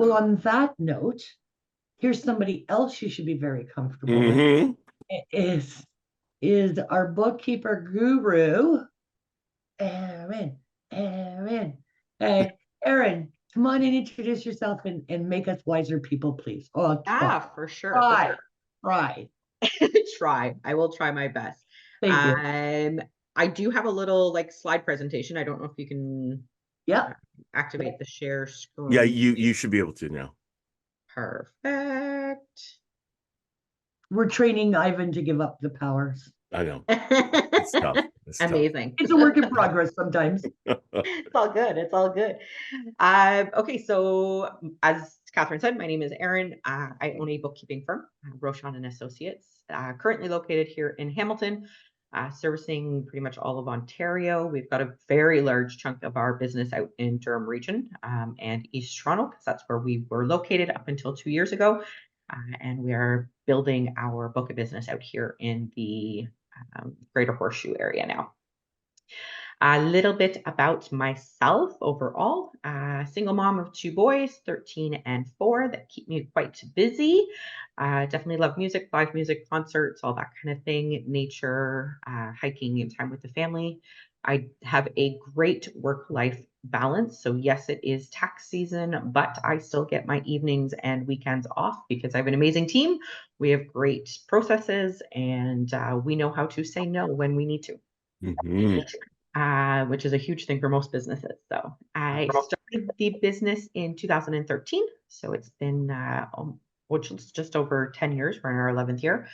Well, on that note, here's somebody else you should be very comfortable with. Hmm. It is our bookkeeper guru, Erin. Erin. Hey, Erin, come on and introduce yourself and make us wiser people, please. Oh, try, Yeah, for sure, for try, sure. try. Try. I will try my best. Thank you. Um, I do have a little like slide presentation. I don't know if you can uh, Yep. activate the share Yeah, screen. you should be able to now. Perfect. We're training Ivan to give up the powers. I know. It's tough. It's tough. Amazing. It's a work in progress sometimes. It's all good. It's all good. Okay, so as Catherine said, my name is Erin. I own a bookkeeping firm, Rochon and Associates, currently located here in Hamilton, servicing pretty much all of Ontario. We've got a very large chunk of our business out in Durham region and East Toronto, because that's where we were located up until 2 years ago. And we are building our book of business out here in the Greater Horseshoe area now. A little bit about myself overall. Single mom of two boys, 13 and 4, that keep me quite busy. Definitely love music, live music, concerts, all that kind of thing, nature, hiking, and time with the family. I have a great work-life balance. So yes, it is tax season, but I still get my evenings and weekends off because I have an amazing team. We have great processes, and we know how to say no when we need to. Hmm. Which is a huge thing for most businesses. So I started the business in 2013. So it's been which is just over 10 years. We're in our 11th year.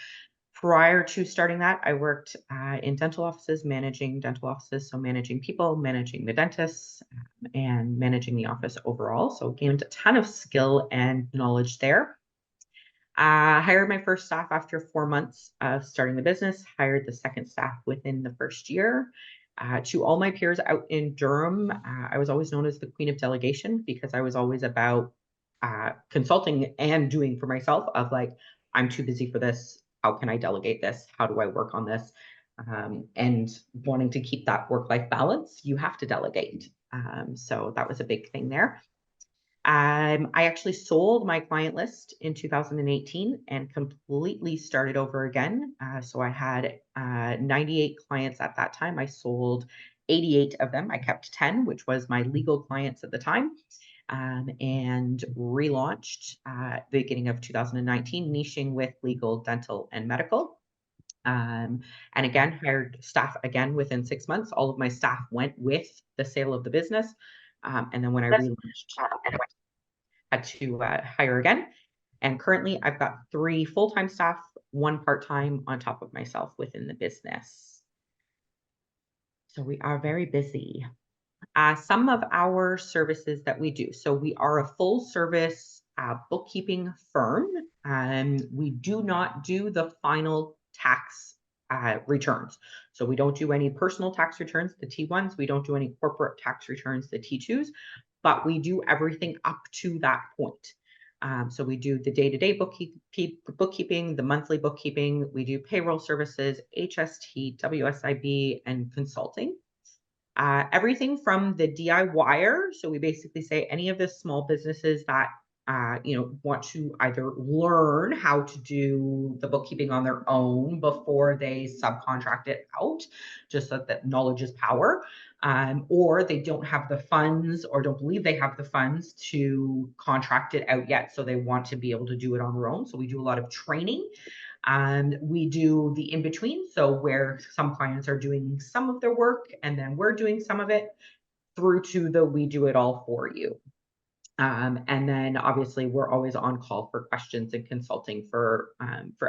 Prior to starting that, I worked in dental offices, managing dental offices. So managing people, managing the dentists, and managing the office overall. So gained a ton of skill and knowledge there. Hired my first staff after 4 months of starting the business, hired the second staff within the first year. To all my peers out in Durham, I was always known as the queen of delegation because I was always about consulting and doing for myself of like, I'm too busy for this. How can I delegate this? How do I work on this? And wanting to keep that work-life balance, you have to delegate. So that was a big thing there. I actually sold my client list in 2018 and completely started over again. So I had 98 clients at that time. I sold 88 of them. I kept 10, which was my legal clients at the time, and relaunched the beginning of 2019, niching with legal, dental, and medical. And again, hired staff again within 6 months. All of my staff went with the sale of the business. And then when I relaunched, had to hire again. And currently I've got 3 full-time staff, 1 part-time on top of myself within the business. So we are very busy. Some of our services that we do. So we are a full service bookkeeping firm. We do not do the final tax returns. So we don't do any personal tax returns, the T1s. We don't do any corporate tax returns, the T2s, but we do everything up to that point. So we do the day-to-day bookkeeping, the monthly bookkeeping. We do payroll services, HST, WSIB, and consulting. Everything from the DIYer. So we basically say any of the small businesses that want to either learn how to do the bookkeeping on their own before they subcontract it out, just so that knowledge is power, or they don't have the funds or don't believe they have the funds to contract it out yet, so they want to be able to do it on their own. So we do a lot of training. We do the in-between, so where some clients are doing some of their work and then we're doing some of it, through to the we do it all for you. And then obviously we're always on call for questions and consulting for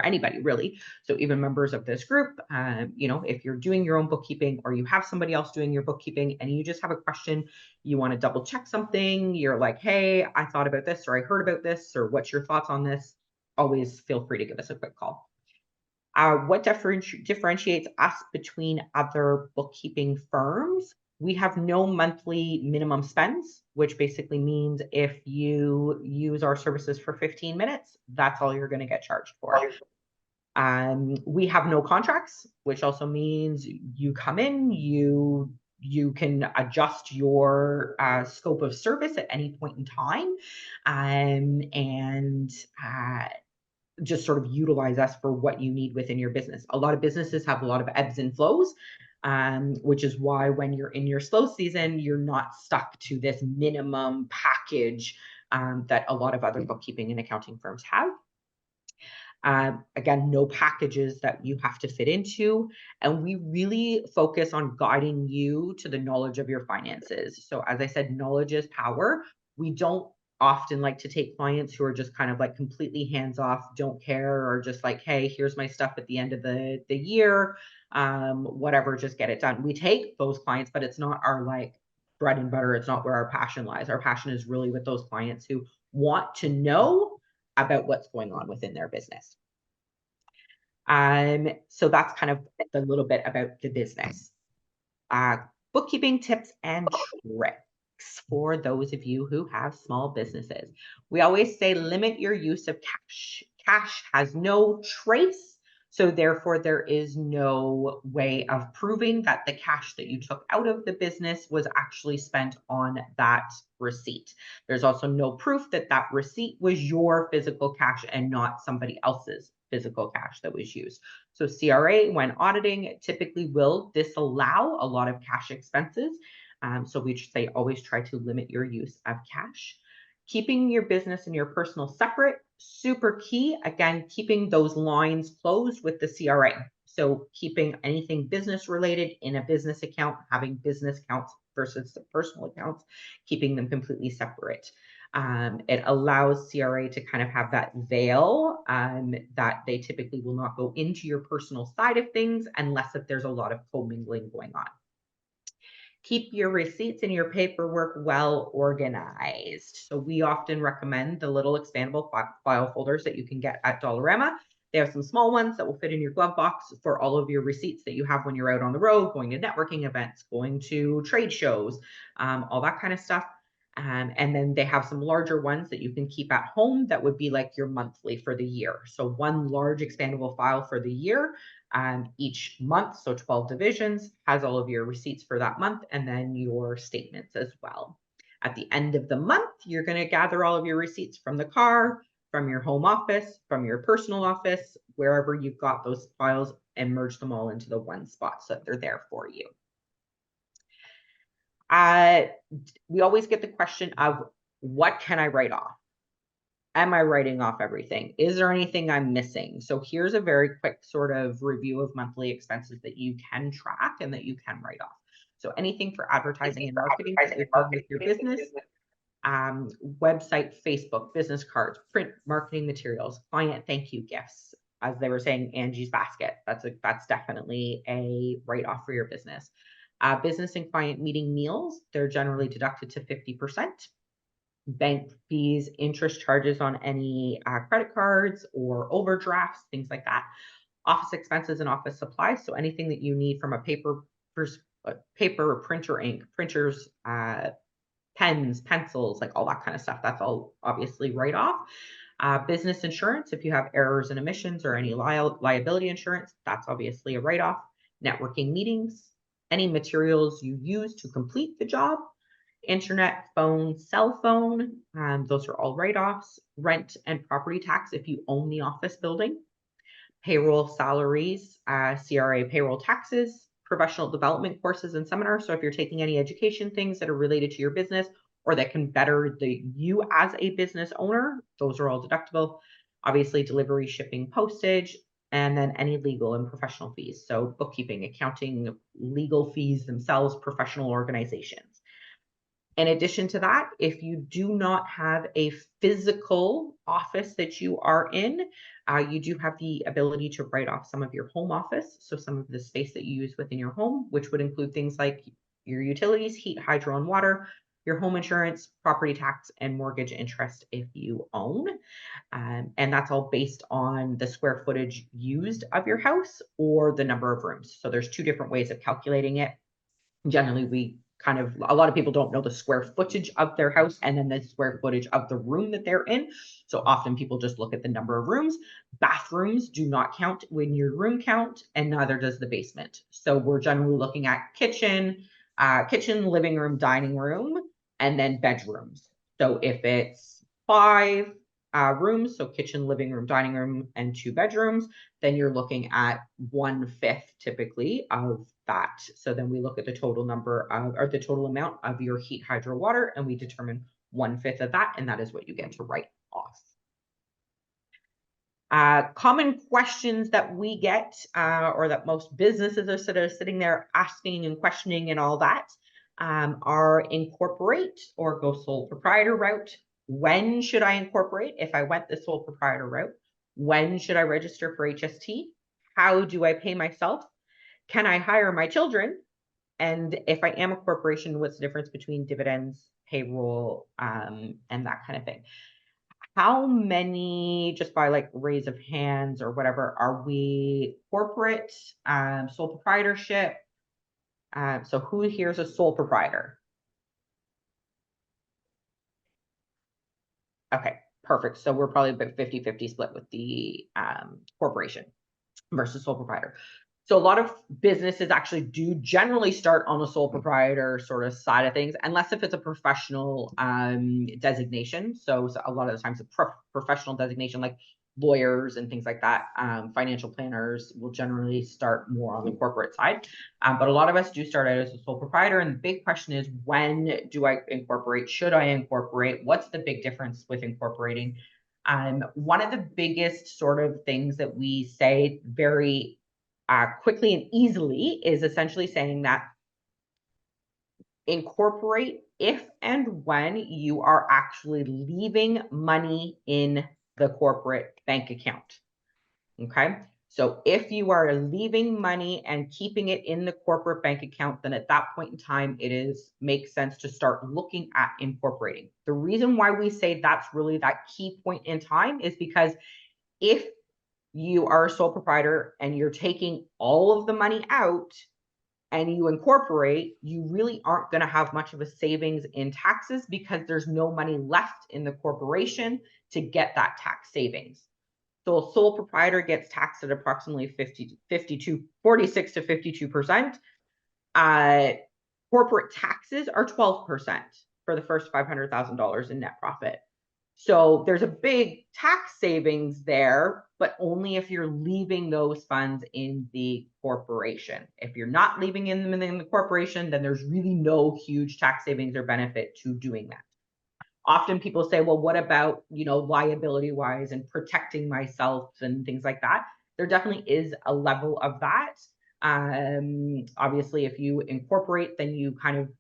anybody really. So even members of this group, if you're doing your own bookkeeping or you have somebody else doing your bookkeeping and you just have a question, you want to double check something, you're like, hey, I thought about this, or I heard about this, or what's your thoughts on this? Always feel free to give us a quick call. What differentiates us between other bookkeeping firms? We have no monthly minimum spends, which basically means if you use our services for 15 minutes, that's all you're going to get charged for. We have no contracts, which also means you come in, you You can adjust your scope of service at any point in time, and just sort of utilize us for what you need within your business. A lot of businesses have a lot of ebbs and flows, which is why when you're in your slow season, you're not stuck to this minimum package that a lot of other bookkeeping and accounting firms have. Again, no packages that you have to fit into. And we really focus on guiding you to the knowledge of your finances. So as I said, knowledge is power. We don't often like to take clients who are just kind of like completely hands off, don't care, or just like, hey, here's my stuff at the end of the year, whatever, just get it done. We take those clients, but it's not our like bread and butter. It's not where our passion lies. Our passion is really with those clients who want to know about what's going on within their business. So that's kind of a little bit about the business. Bookkeeping tips and tricks for those of you who have small businesses. We always say limit your use of cash. Cash has no trace, so therefore there is no way of proving that the cash that you took out of the business was actually spent on that receipt. There's also no proof that that receipt was your physical cash and not somebody else's physical cash that was used. So CRA, when auditing, typically will disallow a lot of cash expenses. So we say always try to limit your use of cash. Keeping your business and your personal separate, super key. Again, keeping those lines closed with the CRA. So keeping anything business related in a business account, having business accounts versus the personal accounts, keeping them completely separate. It allows CRA to kind of have that veil that they typically will not go into your personal side of things unless if there's a lot of commingling going on. Keep your receipts and your paperwork well organized. So we often recommend the little expandable file folders that you can get at Dollarama. They have some small ones that will fit in your glove box for all of your receipts that you have when you're out on the road, going to networking events, going to trade shows, all that kind of stuff. And then they have some larger ones that you can keep at home that would be like your monthly for the year. So one large expandable file for the year. Each month, so 12 divisions, has all of your receipts for that month and then your statements as well. At the end of the month, you're going to gather all of your receipts from the car, from your home office, from your personal office, wherever you've got those files, and merge them all into the one spot so that they're there for you. We always get the question of, what can I write off? Am I writing off everything? Is there anything I'm missing? So here's a very quick sort of review of monthly expenses that you can track and that you can write off. So anything for advertising and marketing with your business, website, Facebook, business cards, print marketing materials, client thank you gifts. As they were saying, Angie's basket, that's definitely a write-off for your business. Business and client meeting meals, they're generally deducted to 50%. Bank fees, interest charges on any credit cards or overdrafts, things like that. Office expenses and office supplies. So anything that you need from a paper, printer, ink, printers, pens, pencils, like all that kind of stuff. That's all obviously write off. Business insurance, if you have errors and omissions or any liability insurance, that's obviously a write off. Networking meetings, any materials you use to complete the job. Internet, phone, cell phone, those are all write-offs. Rent and property tax if you own the office building. Payroll, salaries, CRA payroll taxes, professional development courses and seminars. So if you're taking any education things that are related to your business or that can better you as a business owner, those are all deductible. Obviously, delivery, shipping, postage, and then any legal and professional fees. So bookkeeping, accounting, legal fees themselves, professional organizations. In addition to that, if you do not have a physical office that you are in, you do have the ability to write off some of your home office. So some of the space that you use within your home, which would include things like your utilities, heat, hydro, and water, your home insurance, property tax, and mortgage interest if you own. And that's all based on the square footage used of your house or the number of rooms. So there's two different ways of calculating it. Generally, a lot of people don't know the square footage of their house and then the square footage of the room that they're in. So often people just look at the number of rooms. Bathrooms do not count when your room count, and neither does the basement. So we're generally looking at kitchen, kitchen, living room, dining room, and then bedrooms. So if it's 5 rooms, so kitchen, living room, dining room, and 2 bedrooms, then you're looking at 1/5 typically of that. So then we look at the total number of, or the total amount of your heat, hydro, water, and we determine 1/5 of that, and that is what you get to write off. Common questions that we get, or that most businesses are sort of sitting there asking and questioning and all that, are incorporate or go sole proprietor route. When should I incorporate if I went the sole proprietor route? When should I register for HST? How do I pay myself? Can I hire my children? And if I am a corporation, what's the difference between dividends, payroll, and that kind of thing? How many, just by like raise of hands or whatever, are we corporate, sole proprietorship? So who here is a sole proprietor? Okay, perfect. So we're probably about 50-50 split with the corporation versus sole proprietor. So a lot of businesses actually do generally start on a sole proprietor sort of side of things, unless if it's a professional designation. So a lot of the times a professional designation, like lawyers and things like that, financial planners will generally start more on the corporate side. But a lot of us do start out as a sole proprietor. And the big question is, when do I incorporate? Should I incorporate? What's the big difference with incorporating? One of the biggest sort of things that we say very quickly and easily is essentially saying that incorporate if and when you are actually leaving money in the corporate bank account. Okay. So if you are leaving money and keeping it in the corporate bank account, then at that point in time, makes sense to start looking at incorporating. The reason why we say that's really that key point in time is because if you are a sole proprietor and you're taking all of the money out and you incorporate, you really aren't going to have much of a savings in taxes because there's no money left in the corporation to get that tax savings. So a sole proprietor gets taxed at approximately 46 to 52%. Corporate taxes are 12% for the first $500,000 in net profit. So there's a big tax savings there, but only if you're leaving those funds in the corporation. If you're not leaving them in the corporation, then there's really no huge tax savings or benefit to doing that. Often people say, well, what about, liability wise and protecting myself and things like that? There definitely is a level of that. Obviously, if you incorporate, then you kind of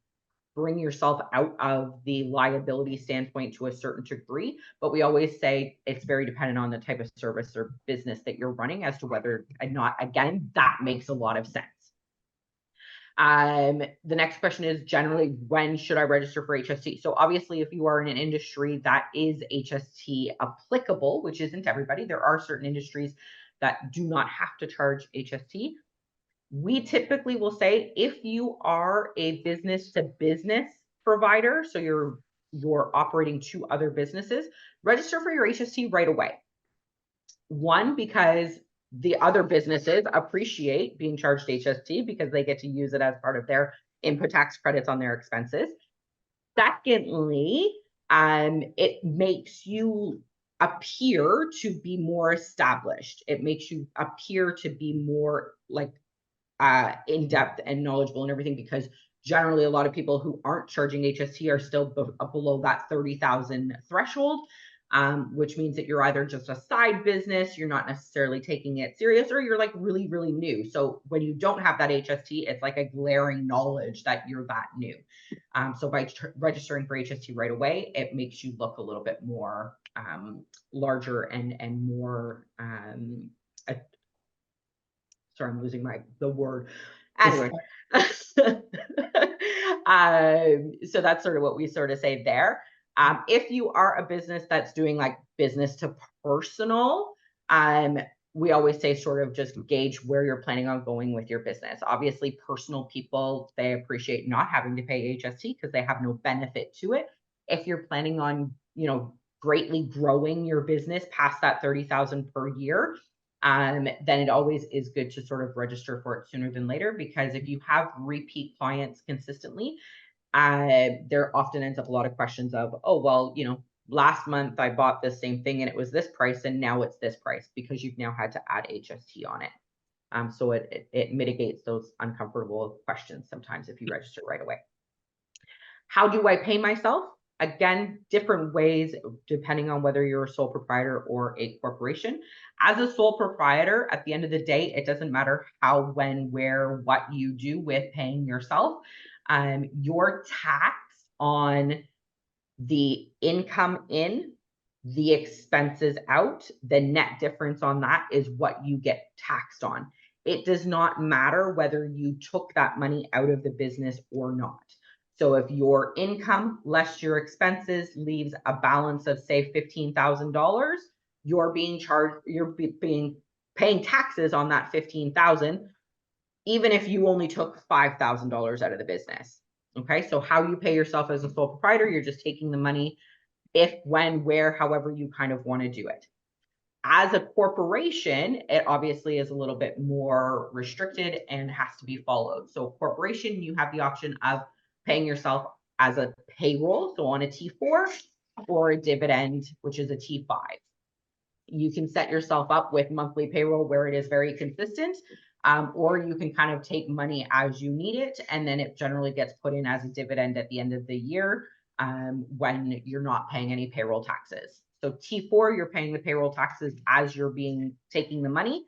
bring yourself out of the liability standpoint to a certain degree. But we always say it's very dependent on the type of service or business that you're running as to whether or not, again, that makes a lot of sense. The next question is generally, when should I register for HST? So obviously, if you are in an industry that is HST applicable, which isn't everybody, there are certain industries that do not have to charge HST. We typically will say if you are a business to business provider, so you're operating 2 other businesses, register for your HST right away. One, because the other businesses appreciate being charged HST because they get to use it as part of their input tax credits on their expenses. Secondly, it makes you appear to be more established. It makes you appear to be more like in depth and knowledgeable and everything, because generally a lot of people who aren't charging HST are still below that 30,000 threshold, which means that you're either just a side business, you're not necessarily taking it serious, or you're like really, really new. So when you don't have that HST, it's like a glaring knowledge that you're that new. So by registering for HST right away, it makes you look a little bit more larger and more sorry, I'm losing the word. Anyway, so that's sort of what we sort of say there. If you are a business that's doing like business to personal, we always say sort of just gauge where you're planning on going with your business. Obviously, personal people, they appreciate not having to pay HST because they have no benefit to it. If you're planning on, greatly growing your business past that 30,000 per year, then it always is good to sort of register for it sooner than later, because if you have repeat clients consistently, there often ends up a lot of questions of, oh, well, last month I bought this same thing and it was this price and now it's this price, because you've now had to add HST on it. So it mitigates those uncomfortable questions sometimes if you register right away. How do I pay myself? Again, different ways depending on whether you're a sole proprietor or a corporation. As a sole proprietor, at the end of the day, it doesn't matter how, when, where, what you do with paying yourself. Your tax on the income in, the expenses out, the net difference on that is what you get taxed on. It does not matter whether you took that money out of the business or not. So if your income less your expenses leaves a balance of, say, $15,000, you're being charged, paying taxes on that $15,000, even if you only took $5,000 out of the business. Okay, so how you pay yourself as a sole proprietor, you're just taking the money if, when, where, however you kind of want to do it. As a corporation, it obviously is a little bit more restricted and has to be followed. So corporation, you have the option of paying yourself as a payroll, so on a T4, or a dividend, which is a T5. You can set yourself up with monthly payroll where it is very consistent, or you can kind of take money as you need it, and then it generally gets put in as a dividend at the end of the year when you're not paying any payroll taxes. So T4, you're paying the payroll taxes as you're taking the money.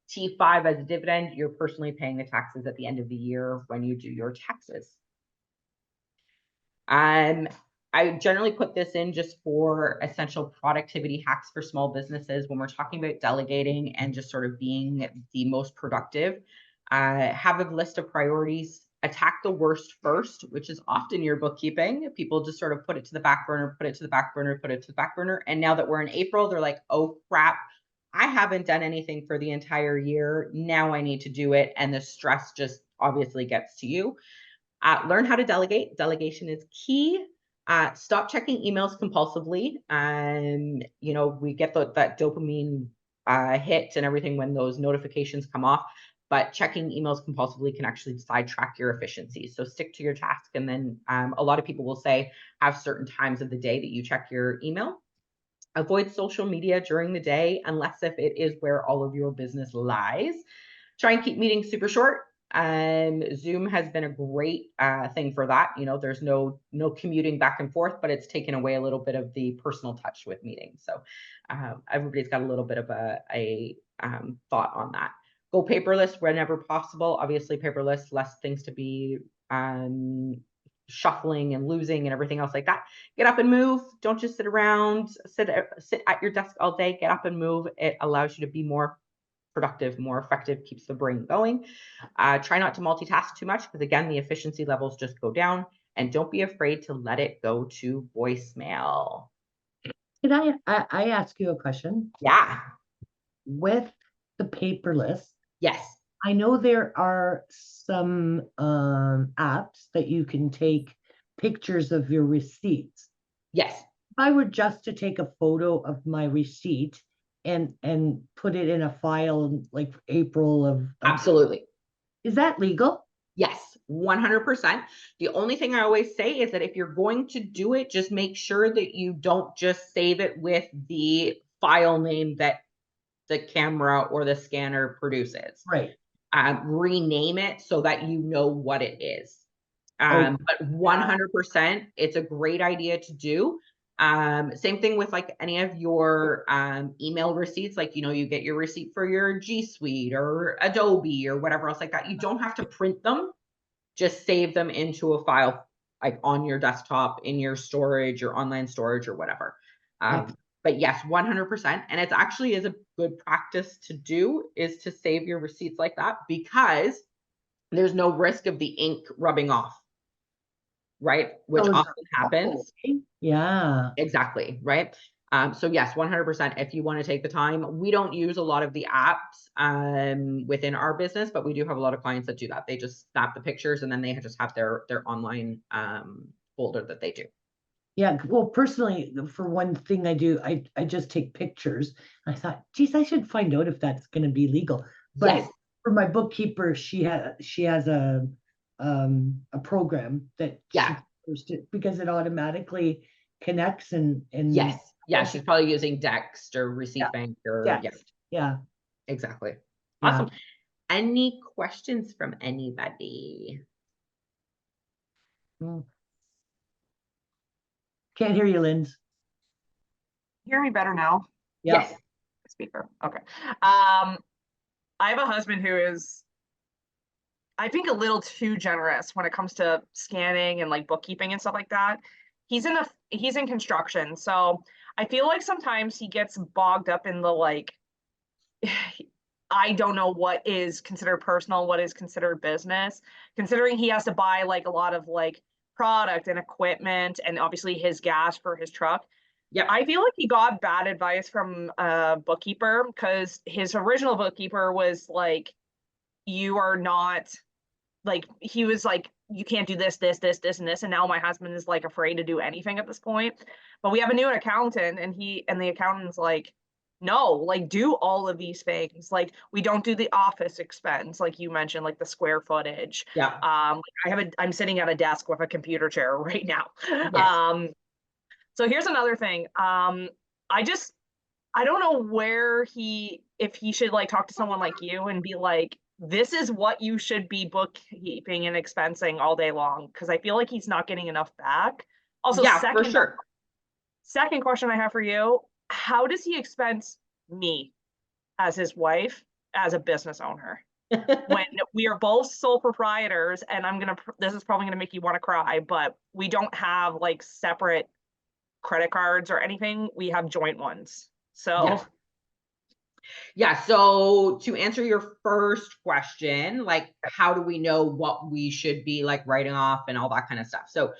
T5 as a dividend, you're personally paying the taxes at the end of the year when you do your taxes. I generally put this in just for essential productivity hacks for small businesses when we're talking about delegating and just sort of being the most productive. Have a list of priorities. Attack the worst first, which is often your bookkeeping. People just sort of put it to the back burner, put it to the back burner, put it to the back burner. And now that we're in April, they're like, oh crap, I haven't done anything for the entire year. Now I need to do it. And the stress just obviously gets to you. Learn how to delegate. Delegation is key. Stop checking emails compulsively. We get that dopamine hit and everything when those notifications come off, but checking emails compulsively can actually sidetrack your efficiency. So stick to your task. And then a lot of people will say, have certain times of the day that you check your email. Avoid social media during the day, unless if it is where all of your business lies. Try and keep meetings super short. Zoom has been a great thing for that. There's no commuting back and forth, but it's taken away a little bit of the personal touch with meetings. So everybody's got a little bit of a thought on that. Go paperless whenever possible. Obviously, paperless, less things to be shuffling and losing and everything else like that. Get up and move. Don't just sit around, sit at your desk all day. Get up and move. It allows you to be more productive, more effective, keeps the brain going. Try not to multitask too much, because again, the efficiency levels just go down. And don't be afraid to let it go to voicemail. Can I ask you a question? Yeah. With the paperless, Yes. I know there are some apps that you can take pictures of your receipts. Yes. If I were just to take a photo of my receipt and put it in a file like April of Absolutely. Is that legal? Yes, 100%. The only thing I always say is that if you're going to do it, just make sure that you don't just save it with the file name that the camera or the scanner produces. Right. Rename it so that you know what it is. But 100%, it's a great idea to do. Same thing with like any of your email receipts, like, you get your receipt for your G Suite or Adobe or whatever else like that. You don't have to print them, just save them into a file, like on your desktop, in your storage, your online storage or whatever. But yes, 100%. And it's actually is a good practice to do, is to save your receipts like that, because there's no risk of the ink rubbing off. Right? Which often happens. Yeah. Exactly. Right. So yes, 100%. If you want to take the time, we don't use a lot of the apps within our business, but we do have a lot of clients that do that. They just snap the pictures and then they just have their online folder that they do. Yeah, well, personally, for one thing I do, I just take pictures. I thought, geez, I should find out if that's going to be legal. But Yes. for my bookkeeper, she has a program that Yeah. she posts it because it automatically connects and Yes. Yeah. She's probably using Dext or Receipt yeah, Bank or yeah, yeah. exactly. Yeah. Awesome. Any questions from anybody? Mm. Can't hear you, Linz. Hear me better now? Yeah. Yes. Speaker. Okay. I have a husband who is, I think, a little too generous when it comes to scanning and like bookkeeping and stuff like that. He's in construction, so I feel like sometimes he gets bogged up in the like I don't know what is considered personal, what is considered business, considering he has to buy like a lot of like product and equipment and obviously his gas for his truck. Yep. I feel like he got bad advice from a bookkeeper because his original bookkeeper was like, you are not like, he was like, you can't do this, this, this, this, and this. And now my husband is like afraid to do anything at this point. But we have a new accountant and the accountant's like, no, like do all of these things. Like we don't do the office expense, like you mentioned, like the square footage. Yeah. I'm sitting at a desk with a computer chair right now. Yes. So here's another thing. I don't know if he should like talk to someone like you and be like, this is what you should be bookkeeping and expensing all day long. Cause I feel like he's not getting enough back. Also, Yeah, for sure. second question I have for you, how does he expense me as his wife, as a business owner? When we are both sole proprietors, and this is probably gonna make you want to cry, but we don't have like separate credit cards or anything. We have joint ones. So yeah. So to answer your first question, like how do we know what we should be like writing off and all that kind of stuff? So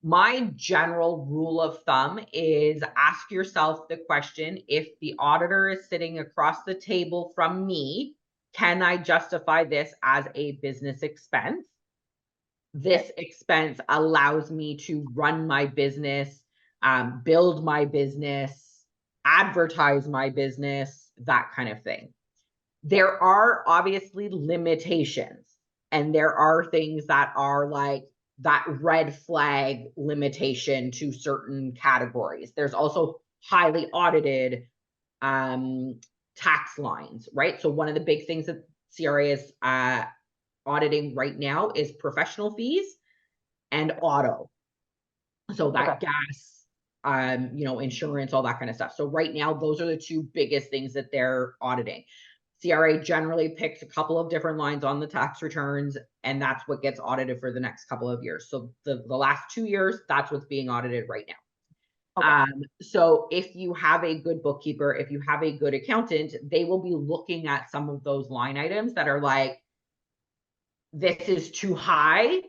my general rule of thumb is ask yourself the question, if the auditor is sitting across the table from me, can I justify this as a business expense? This expense allows me to run my business, build my business, advertise my business, that kind of thing. There are obviously limitations, and there are things that are like that red flag limitation to certain categories. There's also highly audited tax lines, right? So one of the big things that CRA is auditing right now is professional fees and auto. So that gas, insurance, all that kind of stuff. So right now, those are the two biggest things that they're auditing. CRA generally picks a couple of different lines on the tax returns, and that's what gets audited for the next couple of years. So the last 2 years, that's what's being audited right now. So if you have a good bookkeeper, if you have a good accountant, they will be looking at some of those line items that are like, this is too high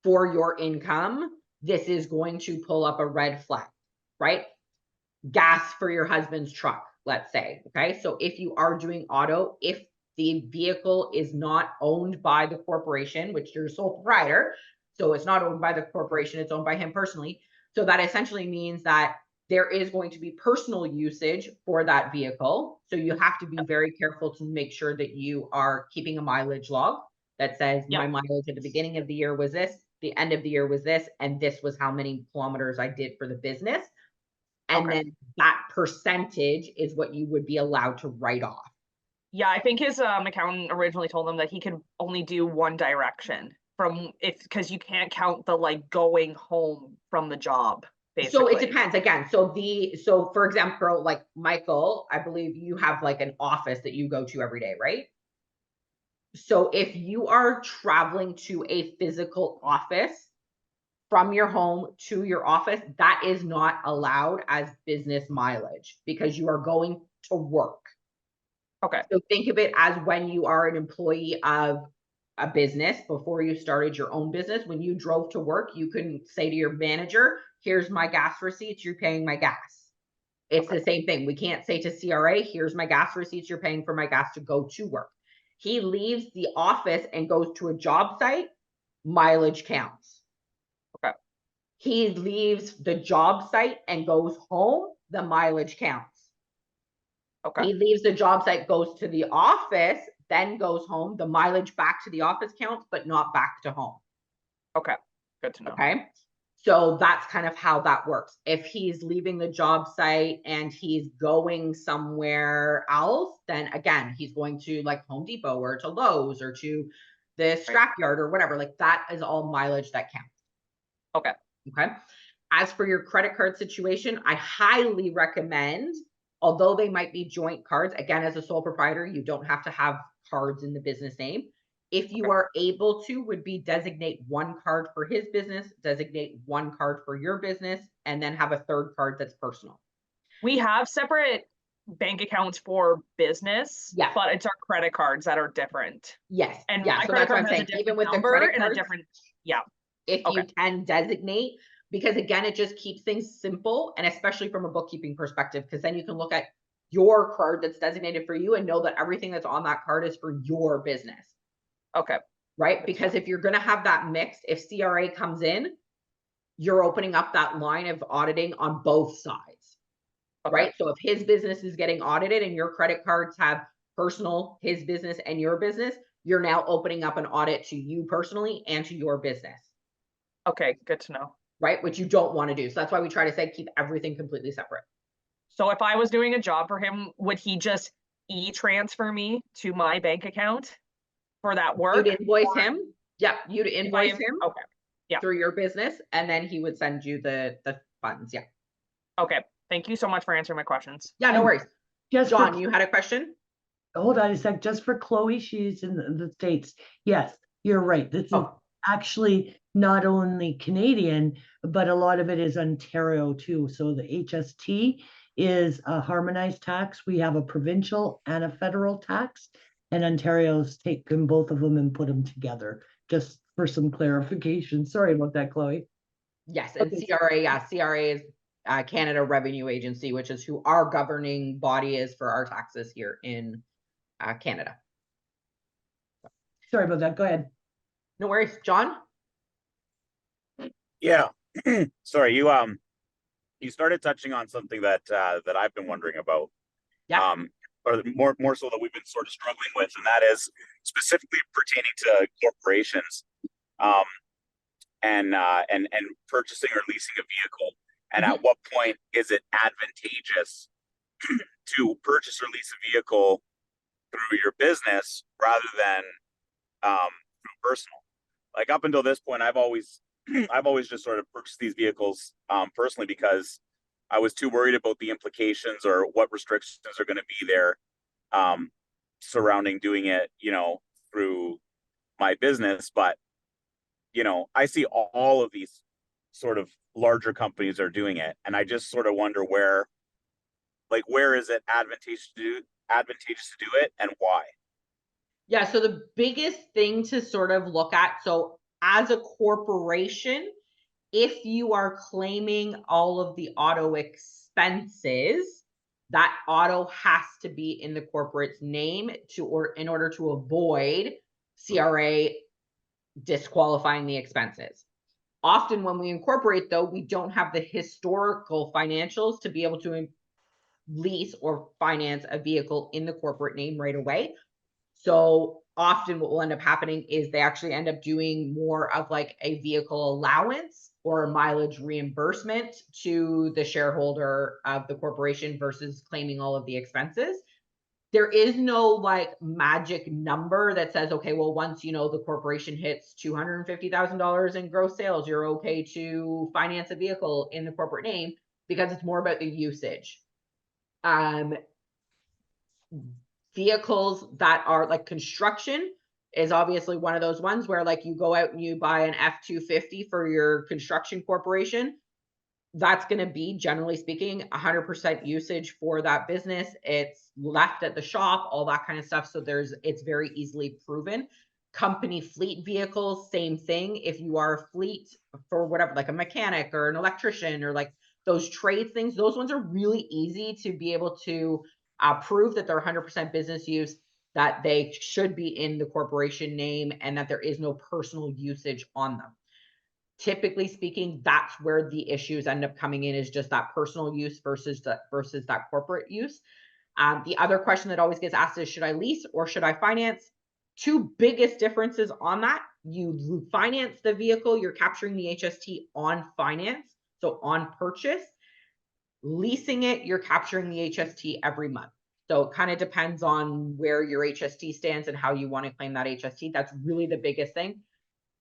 for your income. This is going to pull up a red flag, right? Gas for your husband's truck, let's say. Okay. So if you are doing auto, if the vehicle is not owned by the corporation, which you're a sole proprietor, so it's not owned by the corporation, it's owned by him personally. So that essentially means that there is going to be personal usage for that vehicle. So you have to be very careful to make sure that you are keeping a mileage log that says my mileage at the beginning of the year was this, the end of the year was this, and this was how many kilometers I did for the business. And then that percentage is what you would be allowed to write off. Yeah, I think his accountant originally told him that he could only do one direction because you can't count the like going home from the job. Basically. So it depends again. So for example, like Michael, I believe you have like an office that you go to every day, right? So if you are traveling to a physical office from your home to your office, that is not allowed as business mileage because you are going to work. Okay. So think of it as when you are an employee of a business before you started your own business. When you drove to work, you couldn't say to your manager, here's my gas receipts, you're paying my gas. It's the same thing. We can't say to CRA, here's my gas receipts, you're paying for my gas to go to work. He leaves the office and goes to a job site, mileage counts. Okay. he leaves the job site and goes home, the mileage counts. Okay. He leaves the job site, goes to the office, then goes home, the mileage back to the office counts, but not back to home. Okay. Good to know. Okay. So that's kind of how that works. If he's leaving the job site and he's going somewhere else, then again, he's going to like Home Depot or to Lowe's or to the scrapyard or whatever. Like that is all mileage that counts. Okay. Okay. As for your credit card situation, I highly recommend, although they might be joint cards, again, as a sole proprietor, you don't have to have cards in the business name. If you are able to, would be designate one card for his business, designate one card for your business, and then have a third card that's personal. We have separate bank accounts for business, Yeah. but it's our credit cards that are different. Yes. And yeah. my so credit that's what card I'm has saying. a different Even with the number credit and cards, a different, yeah. if you can designate, because again, it just keeps things simple, and especially from a bookkeeping perspective, because then you can look at your card that's designated for you and know that everything that's on that card is for your business. Okay. Right? Because if you're going to have that mix, if CRA comes in, you're opening up that line of auditing on both sides. Okay. Right? So if his business is getting audited and your credit cards have personal, his business, and your business, you're now opening up an audit to you personally and to your business. Okay, good to know. Right? Which you don't want to do. So that's why we try to say keep everything completely separate. So if I was doing a job for him, would he just e-transfer me to my bank account for that work? You'd invoice him. Yeah, you'd invoice him Okay. Yeah. through your business, and then he would send you the funds. Yeah. Okay. Thank you so much for answering my questions. Yeah, no worries. Just John, for, you had a question? hold on a sec. Just for Chloe, she's in the States. Yes, you're right. This is actually not only Canadian, but a lot of it is Ontario too. So the HST is a harmonized tax. We have a provincial and a federal tax, and Ontario's taken both of them and put them together. Just for some clarification. Sorry about that, Chloe. Yes, and CRA, yeah, CRA is Canada Revenue Agency, which is who our governing body is for our taxes here in Canada. Sorry about that. Go ahead. No worries. John? Yeah. Sorry, you started touching on something that that I've been wondering about. Yeah. Or more so that we've been sort of struggling with, and that is specifically pertaining to corporations, and purchasing or leasing a vehicle. And at what point is it advantageous to purchase or lease a vehicle through your business rather than through personal? Like up until this point, I've always just sort of purchased these vehicles personally because I was too worried about the implications or what restrictions are going to be there surrounding doing it, through my business. But, I see all of these sort of larger companies are doing it. And I just sort of wonder where is it advantageous to do it and why? Yeah, so the biggest thing to sort of look at, so as a corporation, if you are claiming all of the auto expenses, that auto has to be in the corporate's name in order to avoid CRA disqualifying the expenses. Often when we incorporate, though, we don't have the historical financials to be able to lease or finance a vehicle in the corporate name right away. So often what will end up happening is they actually end up doing more of like a vehicle allowance or a mileage reimbursement to the shareholder of the corporation versus claiming all of the expenses. There is no like magic number that says, okay, well, once the corporation hits $250,000 in gross sales, you're okay to finance a vehicle in the corporate name, because it's more about the usage. Vehicles that are like construction is obviously one of those ones where like you go out and you buy an F-250 for your construction corporation. That's going to be, generally speaking, 100% usage for that business. It's left at the shop, all that kind of stuff. So it's very easily proven. Company fleet vehicles, same thing. If you are a fleet for whatever, like a mechanic or an electrician or like those trade things, those ones are really easy to be able to prove that they're 100% business use, that they should be in the corporation name, and that there is no personal usage on them. typically speaking, that's where the issues end up coming in, is just that personal use versus that corporate use. The other question that always gets asked is, should I lease or should I finance? Two biggest differences on that. You finance the vehicle, you're capturing the HST on finance, so on purchase. Leasing it, you're capturing the HST every month. So it kind of depends on where your HST stands and how you want to claim that HST. That's really the biggest thing.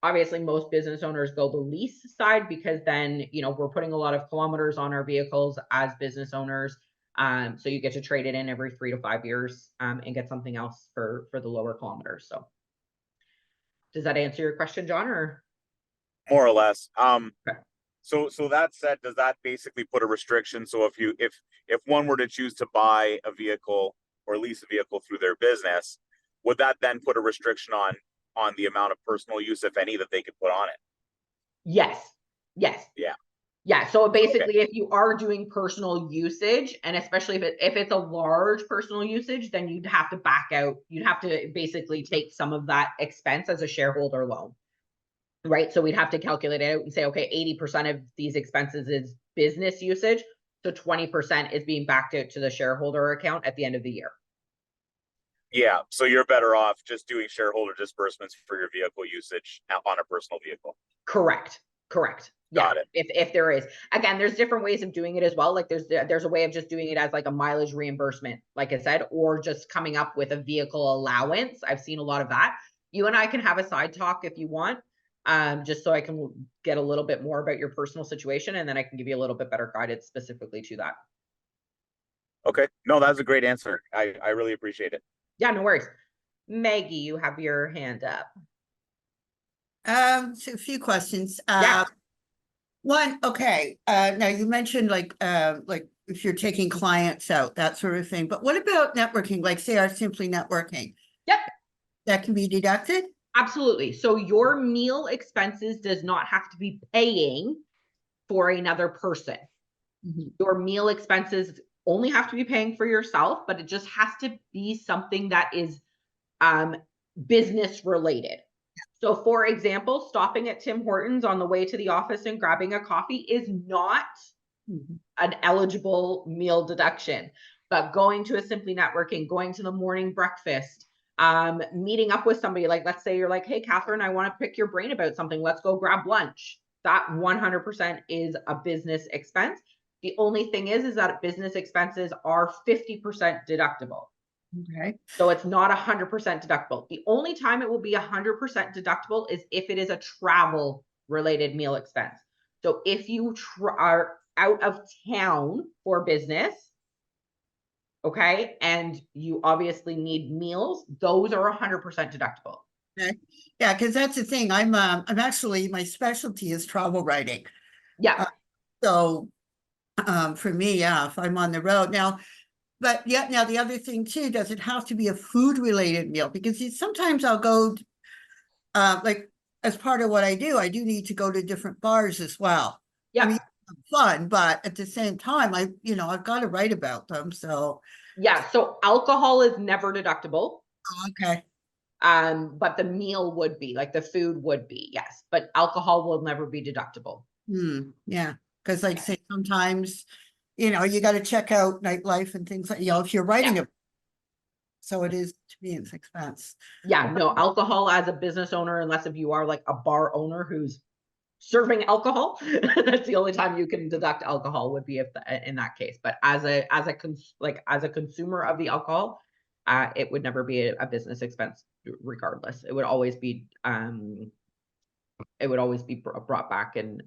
Obviously, most business owners go the lease side because then, you know, we're putting a lot of kilometers on our vehicles as business owners. So you get to trade it in every 3 to 5 years and get something else for the lower kilometers. So does that answer your question, John, or? More or less. Okay. So that said, does that basically put a restriction? So if one were to choose to buy a vehicle or lease a vehicle through their business, would that then put a restriction on the amount of personal use, if any, that they could put on it? Yes. Yeah. So basically, if you are doing personal usage, and especially if it's a large personal usage, then you'd have to back out. You'd have to basically take some of that expense as a shareholder loan, right? So we'd have to calculate it out and say, okay, 80% of these expenses is business usage. So 20% is being backed out to the shareholder account at the end of the year. Yeah. So you're better off just doing shareholder disbursements for your vehicle usage on a personal vehicle. Correct. Yeah. Got it. If there is, again, there's different ways of doing it as well. Like there's a way of just doing it as like a mileage reimbursement, like I said, or just coming up with a vehicle allowance. I've seen a lot of that. You and I can have a side talk if you want, just so I can get a little bit more about your personal situation, and then I can give you a little bit better guidance specifically to that. Okay. No, that's a great answer. I really appreciate it. Yeah, no worries. Maggie, you have your hand up. So a few questions. Yeah. One, okay. Now you mentioned like if you're taking clients out, that sort of thing. But what about networking? Like say our Simply Networking. Yep. That can be deducted? Absolutely. So your meal expenses does not have to be paying for another person. Mm-hmm. Your meal expenses only have to be paying for yourself, but it just has to be something that is business related. So for example, stopping at Tim Hortons on the way to the office and grabbing a coffee is not an eligible meal deduction, but going to a Simply Networking, going to the morning breakfast, meeting up with somebody, like let's say you're like, hey, Catherine, I want to pick your brain about something. Let's go grab lunch. That 100% is a business expense. The only thing is that business expenses are 50% deductible. Okay. So it's not 100% deductible. The only time it will be 100% deductible is if it is a travel related meal expense. So if you are out of town for business, okay, and you obviously need meals, those are 100% deductible. Okay. Yeah, because that's the thing. I'm actually, my specialty is travel writing. Yeah. So for me, yeah, if I'm on the road now. But yeah, now the other thing too, does it have to be a food related meal? Because sometimes I'll go, like as part of what I do need to go to different bars as well. Yeah. I mean, fun, but at the same time, I've got to write about them. So yeah, so alcohol is never deductible. Okay. But the meal would be, like the food would be, yes, but alcohol will never be deductible. Yeah, because like say sometimes, you got to check out nightlife and things like, if you're writing it. So it is, to me, it's expense. Yeah, no, alcohol as a business owner, unless if you are like a bar owner who's serving alcohol, that's the only time you can deduct alcohol would be in that case. But as a consumer of the alcohol, it would never be a business expense regardless. It would always be brought back, and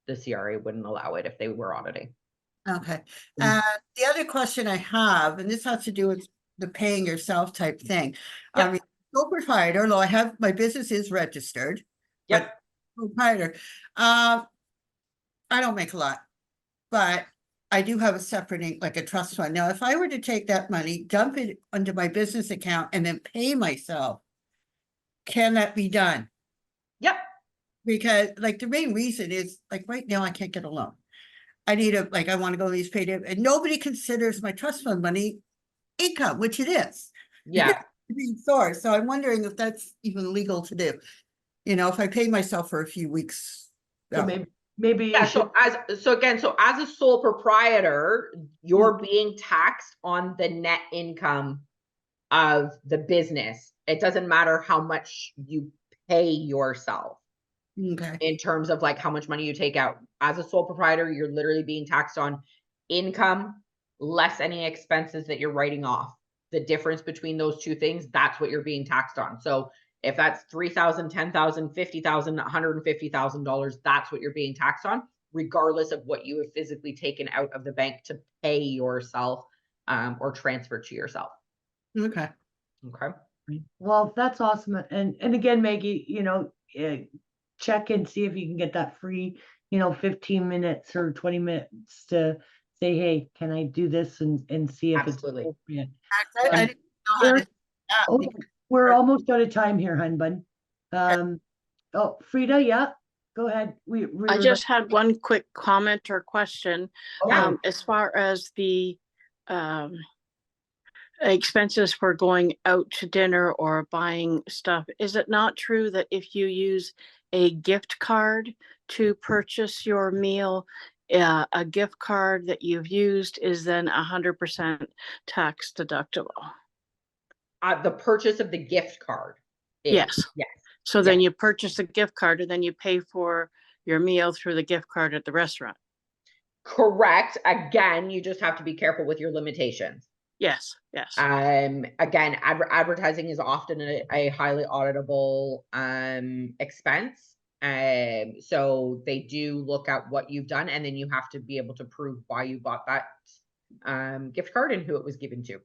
the CRA wouldn't allow it if they were auditing. Okay. The other question I have, and this has to do with the paying yourself type thing. Yep. I mean, sole proprietor, although my business is registered. Yep. But proprietor, I don't make a lot, but I do have a separate, like a trust fund. Now, if I were to take that money, dump it onto my business account and then pay myself, can that be done? Yep. Because like the main reason is like right now I can't get a loan. I want to go to these paid, and nobody considers my trust fund money income, which it is. Yeah. Source. So I'm wondering if that's even legal to do. If I pay myself for a few weeks So Yeah. maybe you Yeah, should, so as a sole proprietor, you're being taxed on the net income of the business. It doesn't matter how much you pay yourself Okay. in terms of like how much money you take out. As a sole proprietor, you're literally being taxed on income less any expenses that you're writing off. The difference between those two things, that's what you're being taxed on. So if that's $3,000, $10,000, $50,000, $150,000, that's what you're being taxed on, regardless of what you have physically taken out of the bank to pay yourself or transfer to yourself. Okay. Okay. well, that's awesome. And again, Maggie, check and see if you can get that free, 15 minutes or 20 minutes to say, hey, can I do this and see if Absolutely. it's appropriate. I didn't know how to Erin, do that oh, because- we're almost out of time here, hun bun. Oh, Frida, yeah, go ahead. I just had one quick comment or question. Yeah. As far as the expenses for going out to dinner or buying stuff, is it not true that if you use a gift card to purchase your meal, a gift card that you've used is then 100% tax deductible? The purchase of the gift card. Yes. Yes. So then you purchase a gift card and then you pay for your meal through the gift card at the restaurant. Correct. Again, you just have to be careful with your limitations. Yes, yes. Again, advertising is often a highly auditable expense. So they do look at what you've done, and then you have to be able to prove why you bought that gift card and who it was given to.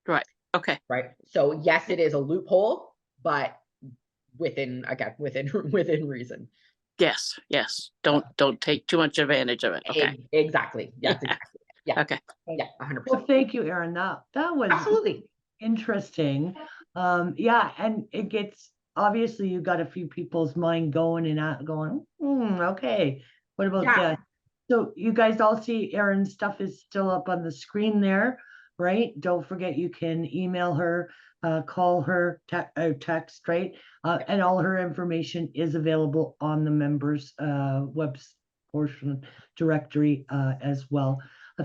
Right. Okay. Right. So yes, it is a loophole, but within reason. Yes, yes. Don't take too much advantage of it. Okay. Exactly. Yes, exactly. Yeah. Okay. Yeah, 100%. Well, thank you, Erin. That was Absolutely interesting. Yeah, and it gets, obviously you got a few people's mind going and out going, okay, what about that? So you guys all see Erin's stuff is still up on the screen there, right? Don't forget you can email her, call her, text, right? And all her information is available on the members web portion directory as well.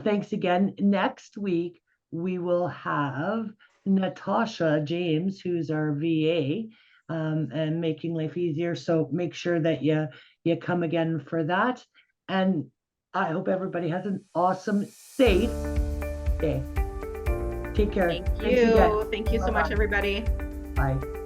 Thanks again. Next week, we will have Natasha James, who's our VA, and making life easier. So make sure that you come again for that. And I hope everybody has an awesome, safe day. Take care. Thank you. Thank you so much, everybody. Bye.